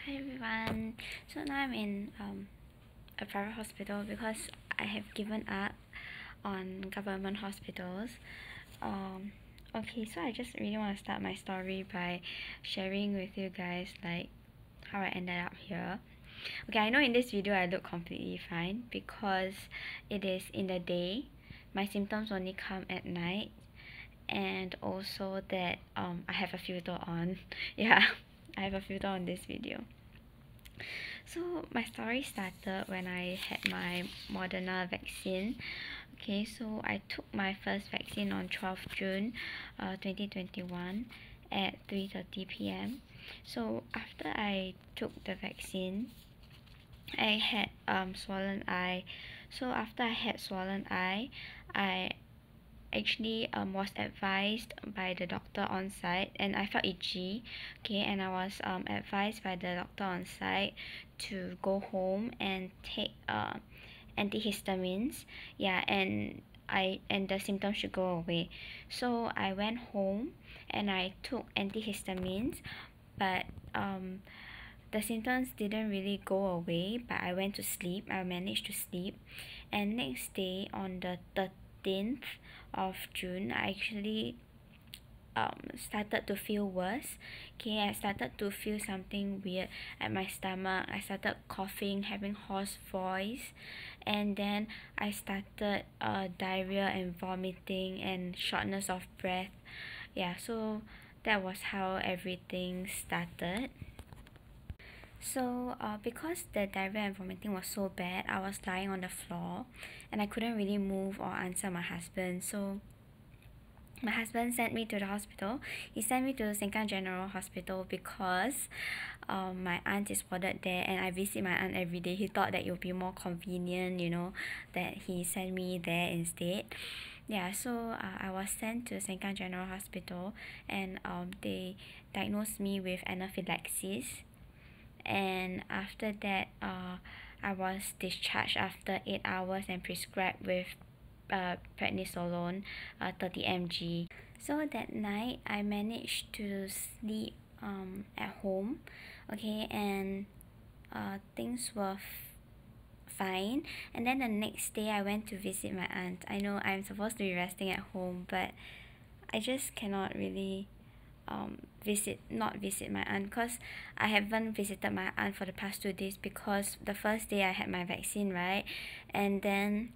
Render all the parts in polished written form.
Hi everyone. So now I'm in a private hospital because I have given up on government hospitals. Okay, so I just really want to start my story by sharing with you guys like how I ended up here. Okay, I know in this video I look completely fine because it is in the day. My symptoms only come at night, and also that I have a filter on. Yeah, I have a filter on this video. So my story started when I had my Moderna vaccine. Okay, so I took my first vaccine on 12th June 2021 at 3:30 p.m. So after I took the vaccine, I had swollen eye. So after I had swollen eye, I actually was advised by the doctor on site, and I felt itchy. Okay, and I was advised by the doctor on site to go home and take antihistamines. Yeah, and the symptoms should go away. So I went home and I took antihistamines, but the symptoms didn't really go away, but I went to sleep. I managed to sleep, and next day on the 13th of June, I actually started to feel worse. Okay, I started to feel something weird at my stomach. I started coughing, having hoarse voice, and then I started diarrhea and vomiting and shortness of breath. Yeah, so that was how everything started. So because the diarrhea and vomiting was so bad, I was lying on the floor and I couldn't really move or answer my husband. So my husband sent me to the hospital. He sent me to Sengkang General Hospital because my aunt is warded there and I visit my aunt every day. He thought that it would be more convenient, that he sent me there instead. Yeah, so I was sent to Sengkang General Hospital, and they diagnosed me with anaphylaxis. And after that, I was discharged after 8 hours and prescribed with prednisolone 30 mg. So that night I managed to sleep at home. Okay, and things were fine. And then the next day I went to visit my aunt. I know I'm supposed to be resting at home, but I just cannot really not visit my aunt, because I haven't visited my aunt for the past 2 days because the first day I had my vaccine, right? And then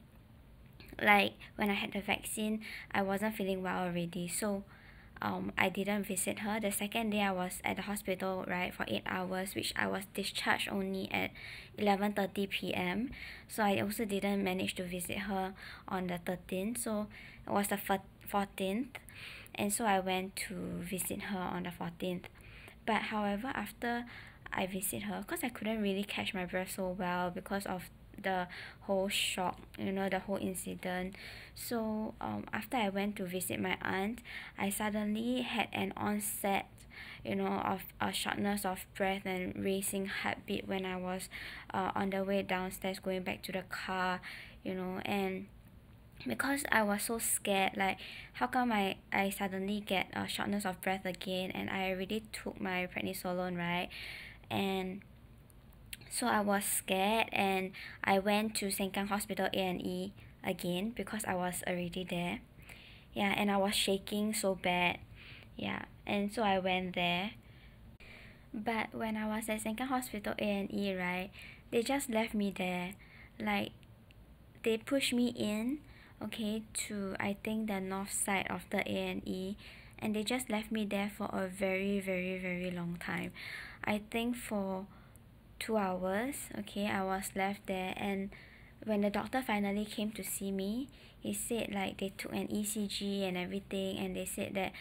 like when I had the vaccine, I wasn't feeling well already, so I didn't visit her. The second day I was at the hospital, right, for 8 hours, which I was discharged only at 11:30 p.m. So I also didn't manage to visit her on the 13th. So it was the 14th, and so I went to visit her on the 14th. But however, after I visit her, because I couldn't really catch my breath so well because of the whole shock, the whole incident. So after I went to visit my aunt, I suddenly had an onset of a shortness of breath and racing heartbeat when I was on the way downstairs going back to the car, and because I was so scared, like how come I suddenly get a shortness of breath again, and I already took my prednisolone, right? And so I was scared, and I went to Sengkang Hospital A&E again because I was already there. Yeah, and I was shaking so bad. Yeah, and so I went there. But when I was at Sengkang Hospital A&E, right, they just left me there. Like, they pushed me in, okay, to I think the north side of the A&E, and they just left me there for a very, very, very long time. I think for 2 hours. Okay, I was left there, and when the doctor finally came to see me, he said like they took an ECG and everything, and they said that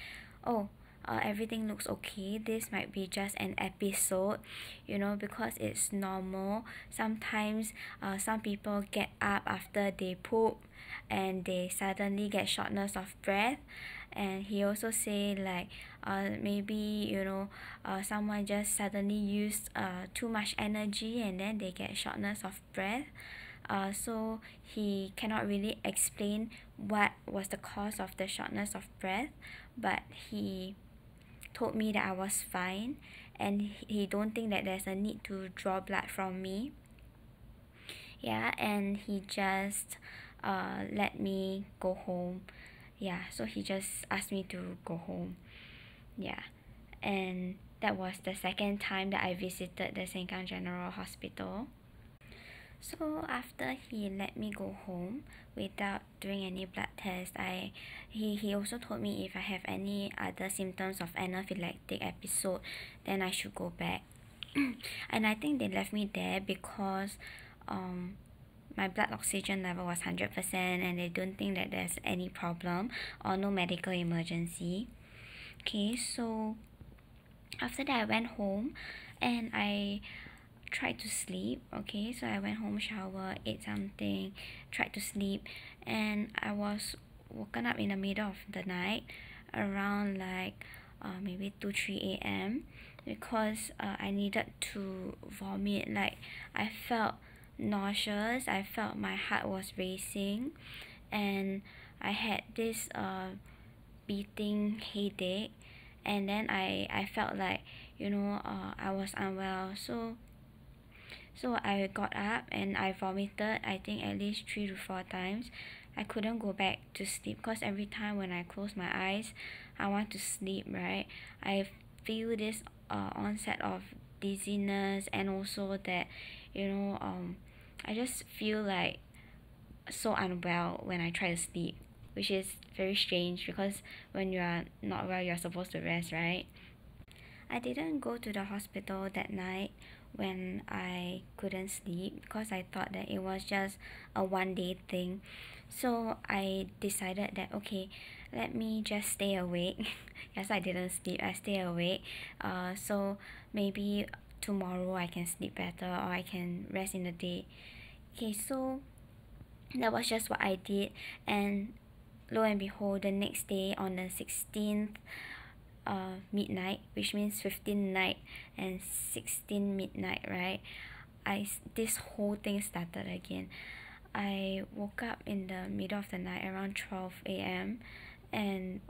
everything looks okay. This might be just an episode, because it's normal. Sometimes some people get up after they poop and they suddenly get shortness of breath. And he also say like maybe someone just suddenly used too much energy and then they get shortness of breath. So he cannot really explain what was the cause of the shortness of breath, but he told me that I was fine, and he don't think that there's a need to draw blood from me. Yeah, and he just let me go home. Yeah, so he just asked me to go home. Yeah, and that was the second time that I visited the Sengkang General Hospital. So after he let me go home without doing any blood test, he also told me if I have any other symptoms of anaphylactic episode, then I should go back. And I think they left me there because my blood oxygen level was 100% and they don't think that there's any problem or no medical emergency. Okay, so after that I went home and I tried to sleep. Okay, so I went home, shower, ate something, tried to sleep, and I was woken up in the middle of the night around like maybe 2-3 a.m. because I needed to vomit. Like I felt nauseous, I felt my heart was racing, and I had this beating headache, and then I felt like I was unwell. So I got up and I vomited, I think at least 3 to 4 times. I couldn't go back to sleep because every time when I close my eyes, I want to sleep, right? I feel this onset of dizziness, and also that I just feel like so unwell when I try to sleep, which is very strange because when you are not well, you're supposed to rest, right? I didn't go to the hospital that night when I couldn't sleep because I thought that it was just a 1 day thing. So I decided that okay, let me just stay awake. Yes, I didn't sleep, I stay awake. So maybe tomorrow I can sleep better or I can rest in the day. Okay, so that was just what I did, and lo and behold, the next day on the 16th midnight, which means 15 night and 16 midnight, right? This whole thing started again. I woke up in the middle of the night around 12 a.m. and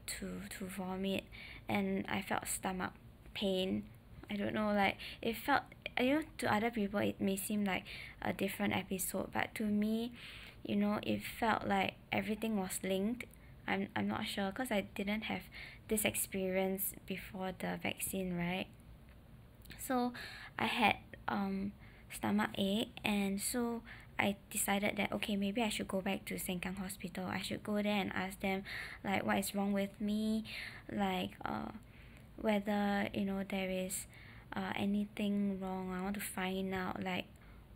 to vomit, and I felt stomach pain. I don't know, like it felt, to other people it may seem like a different episode, but to me, it felt like everything was linked. I'm not sure because I didn't have this experience before the vaccine, right? So I had stomach ache, and so I decided that okay, maybe I should go back to Sengkang Hospital. I should go there and ask them like what is wrong with me, like whether there is anything wrong. I want to find out like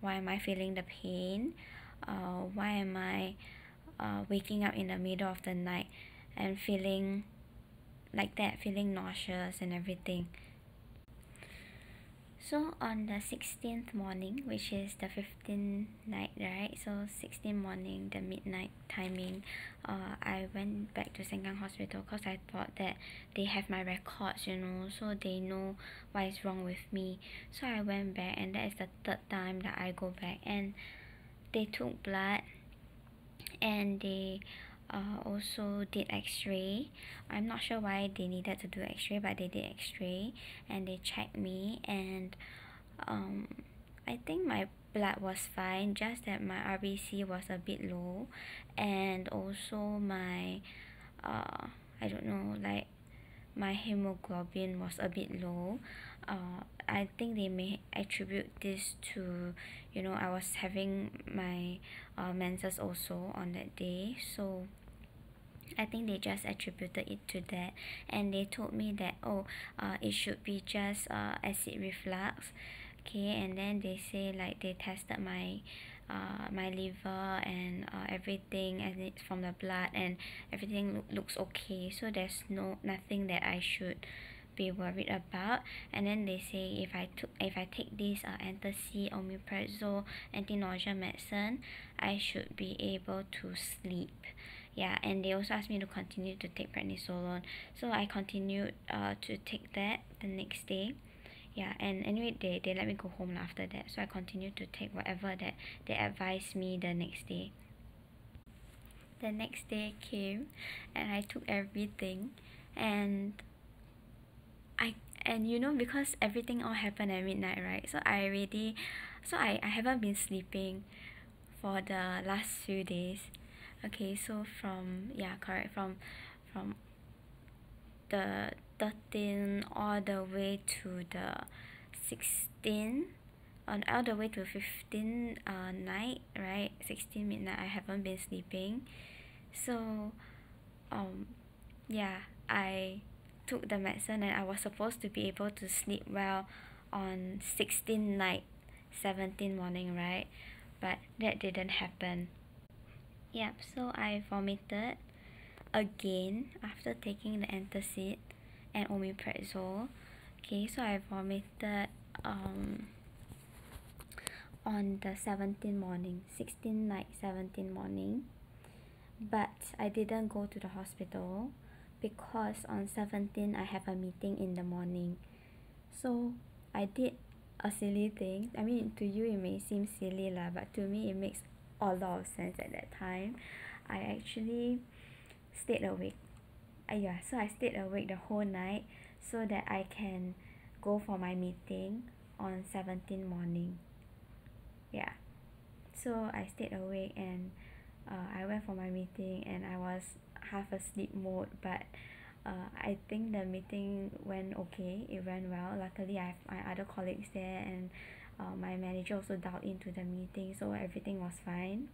why am I feeling the pain, why am I waking up in the middle of the night and feeling like that, feeling nauseous and everything. So on the 16th morning, which is the 15th night, right? So 16th morning, the midnight timing, I went back to Sengkang Hospital because I thought that they have my records, so they know what is wrong with me. So I went back, and that is the third time that I go back, and they took blood, and they also did x-ray. I'm not sure why they needed to do x-ray, but they did x-ray and they checked me, and I think my blood was fine, just that my RBC was a bit low, and also my I don't know, like my hemoglobin was a bit low. I think they may attribute this to I was having my menses also on that day, so I think they just attributed it to that, and they told me that it should be just acid reflux. Okay, and then they say like they tested my my liver and everything, and it's from the blood, and everything looks okay, so there's nothing that I should be worried about. And then they say if I take this antacid, omeprazole, anti-nausea medicine, I should be able to sleep. Yeah, and they also asked me to continue to take prednisolone, so I continued to take that the next day. Yeah, and anyway they let me go home after that, so I continued to take whatever that they advised me the next day. The next day came, and I took everything, and And you know, because everything all happened at midnight, right? I haven't been sleeping for the last few days. Okay, so from, yeah, correct, from the 13 all the way to the 16, on all the way to 15 night, right? 16 midnight, I haven't been sleeping. So um yeah, I took the medicine and I was supposed to be able to sleep well on 16 night, 17 morning, right? But that didn't happen. Yep, so I vomited again after taking the antacid and omeprazole. Okay, so I vomited on the 17 morning, 16 night, 17 morning. But I didn't go to the hospital because on 17 I have a meeting in the morning. So I did a silly thing. I mean, to you it may seem silly lah, but to me it makes a lot of sense at that time. I actually stayed awake. So I stayed awake the whole night so that I can go for my meeting on 17 morning. Yeah. So I stayed awake and I went for my meeting and I was half asleep mode, but I think the meeting went okay. It went well. Luckily, I have my other colleagues there, and my manager also dialed into the meeting, so everything was fine.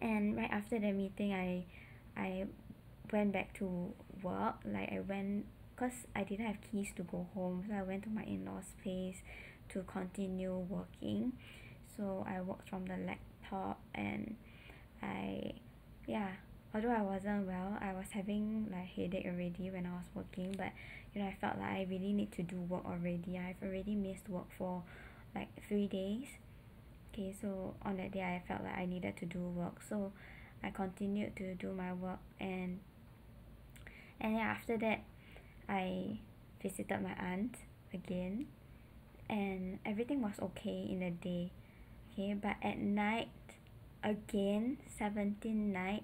And right after the meeting, I went back to work. Like I went, cause I didn't have keys to go home, so I went to my in-laws' place to continue working. So I worked from the laptop, and yeah, although I wasn't well, I was having like headache already when I was working, but you know, I felt like I really need to do work already. I've already missed work for like 3 days. Okay, so on that day I felt like I needed to do work, so I continued to do my work, and yeah, after that I visited my aunt again, and everything was okay in the day. Okay, but at night, again, 17 night,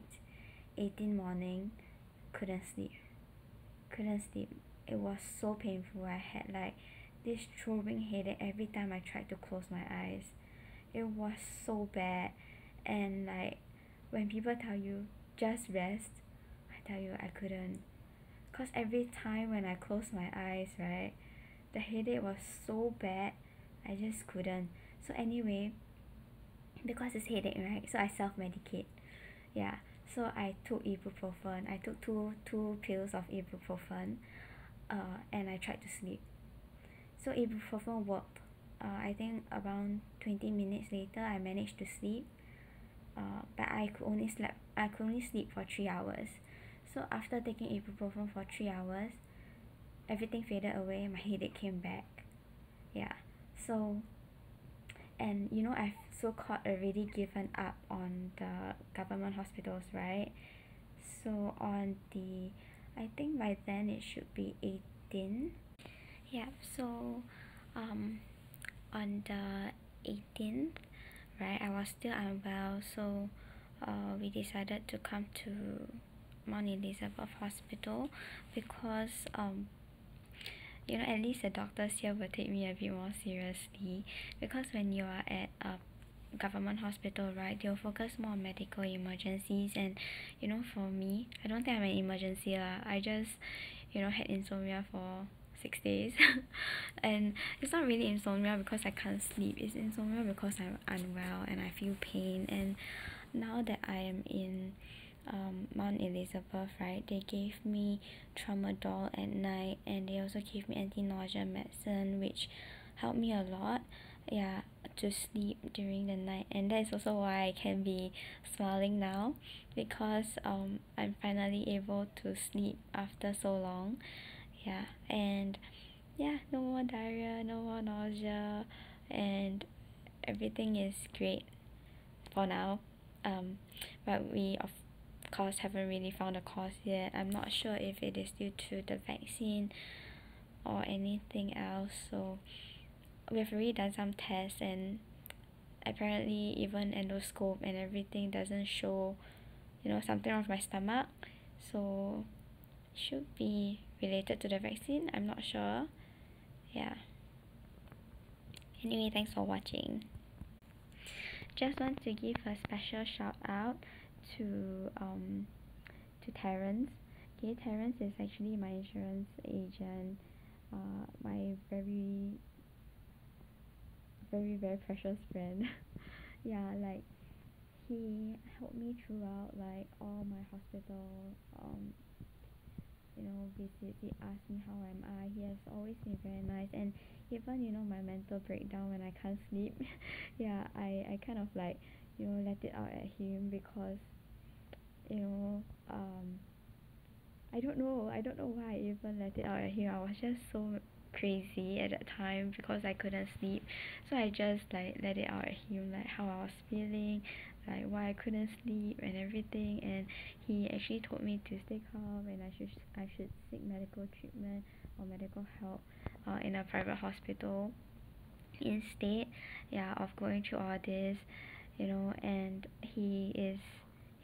18 morning, couldn't sleep. It was so painful. I had like this throbbing headache every time I tried to close my eyes. It was so bad. And like when people tell you just rest, I tell you I couldn't, cause every time when I closed my eyes, right, the headache was so bad, I just couldn't. So anyway, because it's headache, right, so I self-medicate. Yeah, so I took ibuprofen. I took two pills of ibuprofen, and I tried to sleep. So ibuprofen worked. I think around 20 minutes later I managed to sleep, but I could only sleep for 3 hours. So after taking ibuprofen for 3 hours, everything faded away, my headache came back. Yeah, so, and you know, I've so called already given up on the government hospitals, right? So on the, I think by then it should be 18. Yeah, so on the 18th, right, I was still unwell, so we decided to come to Mount Elizabeth Hospital because you know, at least the doctors here will take me a bit more seriously, because when you are at a government hospital, right, they'll focus more on medical emergencies. And you know, for me, I don't think I'm an emergency lah. I just, you know, had insomnia for 6 days and it's not really insomnia because I can't sleep. It's insomnia because I'm unwell and I feel pain. And now that I am in Mount Elizabeth, right, they gave me tramadol at night, and they also gave me anti-nausea medicine, which helped me a lot, yeah, to sleep during the night. And that is also why I can be smiling now, because I'm finally able to sleep after so long. Yeah, and yeah, no more diarrhea, no more nausea, and everything is great for now. But we of course haven't really found a cause yet. I'm not sure if it is due to the vaccine or anything else. So we have already done some tests, and apparently even endoscope and everything doesn't show, you know, something wrong with my stomach. So should be related to the vaccine. I'm not sure. Yeah. Anyway, thanks for watching. Just want to give a special shout out to Terence. Okay, Terence is actually my insurance agent. My very precious friend. Yeah, like he helped me throughout like all my hospital visits. He asked me how am I. He has always been very nice, and even my mental breakdown when I can't sleep. Yeah, I kind of like let it out at him because you know um I don't know why I even let it out at him. I was just so crazy at that time because I couldn't sleep. So I just like let it out at him, like how I was feeling, like why I couldn't sleep and everything. And he actually told me to stay calm and I should seek medical treatment or medical help in a private hospital instead, yeah, of going through all this. And he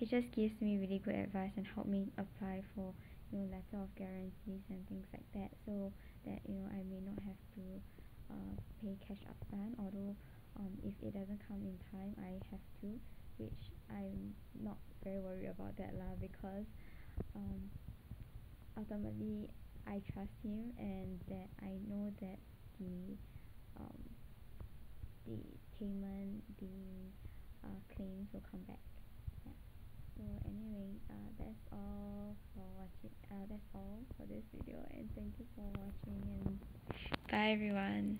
just gives me really good advice and help me apply for letter of guarantees and things like that, so that I may not have to pay cash upfront, although if it doesn't come in time I have to, which I'm not very worried about that lah, because um ultimately I trust him and that I know that the um the payment, the claims will come back. Yeah. So anyway, that's all for watching. That's all for this video, and thank you for watching. And bye everyone.